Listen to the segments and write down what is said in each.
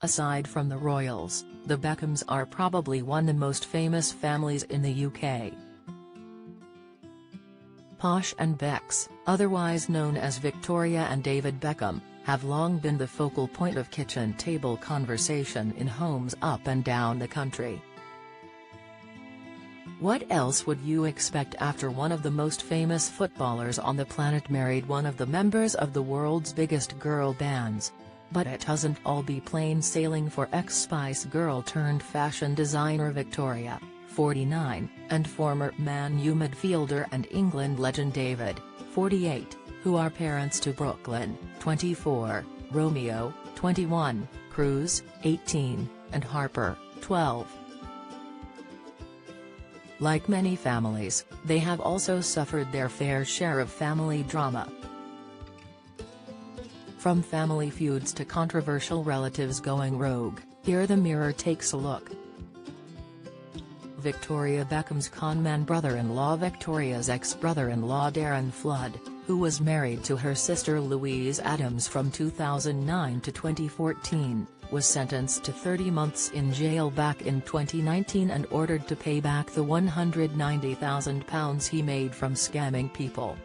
Aside from the royals, the Beckhams are probably one of the most famous families in the UK. Posh and Becks, otherwise known as Victoria and David Beckham, have long been the focal point of kitchen table conversation in homes up and down the country. What else would you expect after one of the most famous footballers on the planet married one of the members of the world's biggest girl bands? But it doesn't all be plain sailing for ex-Spice Girl turned fashion designer Victoria, 49, and former Man U midfielder and England legend David, 48, who are parents to Brooklyn, 24, Romeo, 21, Cruz, 18, and Harper, 12. Like many families, they have also suffered their fair share of family drama. From family feuds to controversial relatives going rogue, here the Mirror takes a look. Victoria Beckham's conman brother-in-law Victoria's ex-brother-in-law Darren Flood, who was married to her sister Louise Adams from 2009 to 2014, was sentenced to 30 months in jail back in 2019 and ordered to pay back the £190,000 he made from scamming people.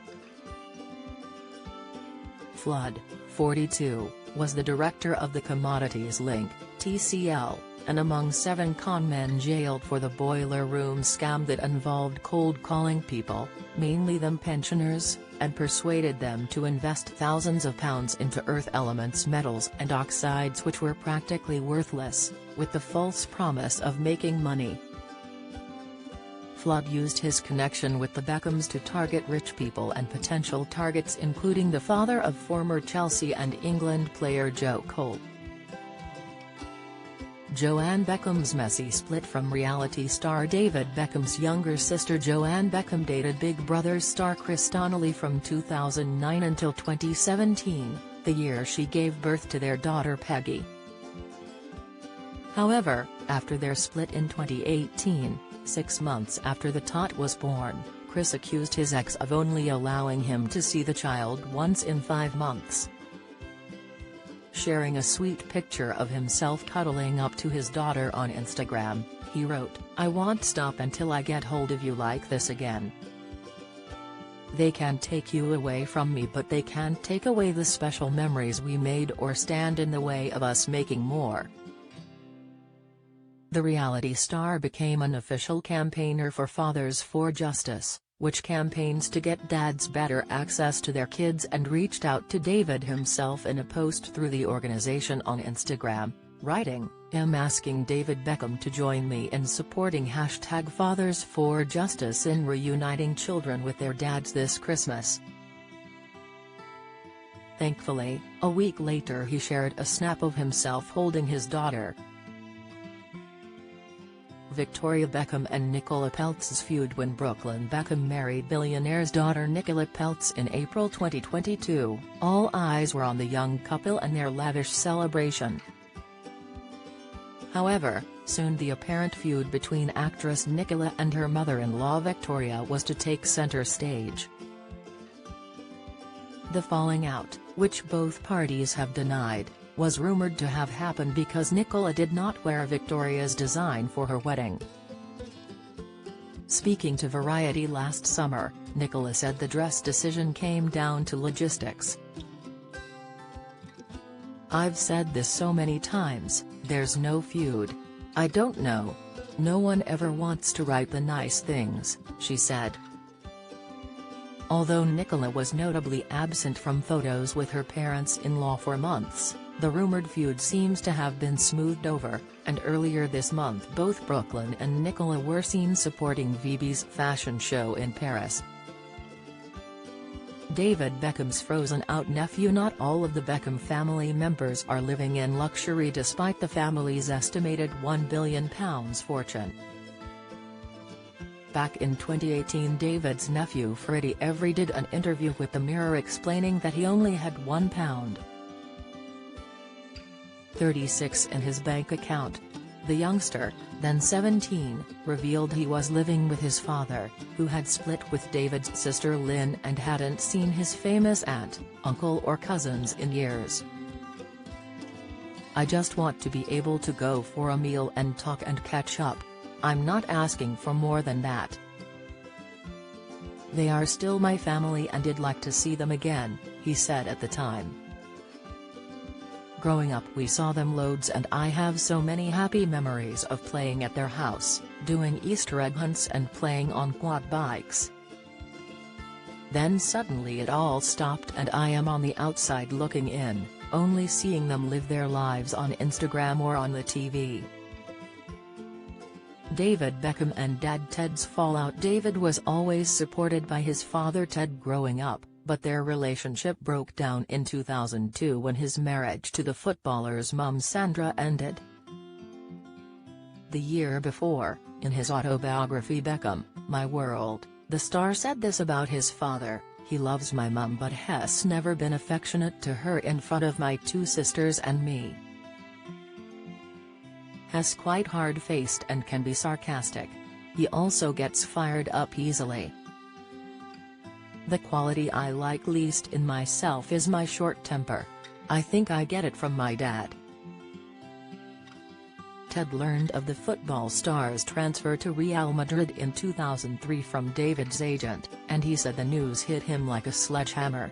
Flood, 42, was the director of the Commodities Link, TCL, and among 7 conmen jailed for the boiler room scam that involved cold calling people, mainly them pensioners, and persuaded them to invest thousands of pounds into earth elements metals and oxides which were practically worthless, with the false promise of making money. Flood used his connection with the Beckhams to target rich people and potential targets including the father of former Chelsea and England player Joe Cole. Joanne Beckham's messy split from reality star David Beckham's younger sister Joanne Beckham dated Big Brother star Chris Donnelly from 2009 until 2017, the year she gave birth to their daughter Peggy. However, after their split in 2018, 6 months after the tot was born, Chris accused his ex of only allowing him to see the child once in 5 months. Sharing a sweet picture of himself cuddling up to his daughter on Instagram, he wrote, "I won't stop until I get hold of you like this again. They can't take you away from me, but they can't take away the special memories we made or stand in the way of us making more." The reality star became an official campaigner for Fathers for Justice, which campaigns to get dads better access to their kids, and reached out to David himself in a post through the organization on Instagram, writing, "I'm asking David Beckham to join me in supporting #Fathers for Justice in reuniting children with their dads this Christmas." Thankfully, a week later he shared a snap of himself holding his daughter. Victoria Beckham and Nicola Peltz's feud. When Brooklyn Beckham married billionaire's daughter Nicola Peltz in April 2022, all eyes were on the young couple and their lavish celebration. However, soon the apparent feud between actress Nicola and her mother-in-law Victoria was to take center stage. The falling out, which both parties have denied, was rumored to have happened because Nicola did not wear Victoria's design for her wedding. Speaking to Variety last summer, Nicola said the dress decision came down to logistics. "I've said this so many times, there's no feud. I don't know. No one ever wants to write the nice things," she said. Although Nicola was notably absent from photos with her parents-in-law for months, the rumored feud seems to have been smoothed over, and earlier this month both Brooklyn and Nicola were seen supporting VB's fashion show in Paris. David Beckham's frozen-out nephew. Not all of the Beckham family members are living in luxury despite the family's estimated £1 billion fortune. Back in 2018, David's nephew Freddie Every did an interview with The Mirror explaining that he only had £1.36 in his bank account. The youngster, then 17, revealed he was living with his father, who had split with David's sister Lynn and hadn't seen his famous aunt, uncle or cousins in years. I just want to be able to go for a meal and talk and catch up. I'm not asking for more than that. They are still my family and I'd like to see them again," he said at the time. "Growing up we saw them loads and I have so many happy memories of playing at their house, doing Easter egg hunts and playing on quad bikes. Then suddenly it all stopped and I am on the outside looking in, only seeing them live their lives on Instagram or on the TV." David Beckham and Dad Ted's fallout. David was always supported by his father Ted growing up, but their relationship broke down in 2002 when his marriage to the footballer's mum Sandra ended. The year before, in his autobiography Beckham, My World, the star said this about his father: "He loves my mum but has never been affectionate to her in front of my two sisters and me. Has quite hard-faced and can be sarcastic. He also gets fired up easily. The quality I like least in myself is my short temper. I think I get it from my dad." Ted learned of the football star's transfer to Real Madrid in 2003 from David's agent, and he said the news hit him like a sledgehammer.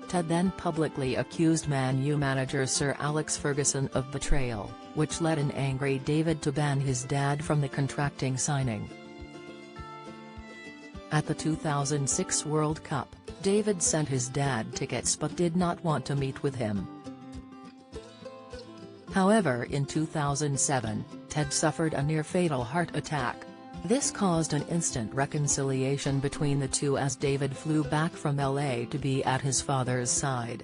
Ted then publicly accused Man U manager Sir Alex Ferguson of betrayal, which led an angry David to ban his dad from the contracting signing. At the 2006 World Cup, David sent his dad tickets but did not want to meet with him. However, in 2007, Ted suffered a near-fatal heart attack. This caused an instant reconciliation between the two as David flew back from LA to be at his father's side.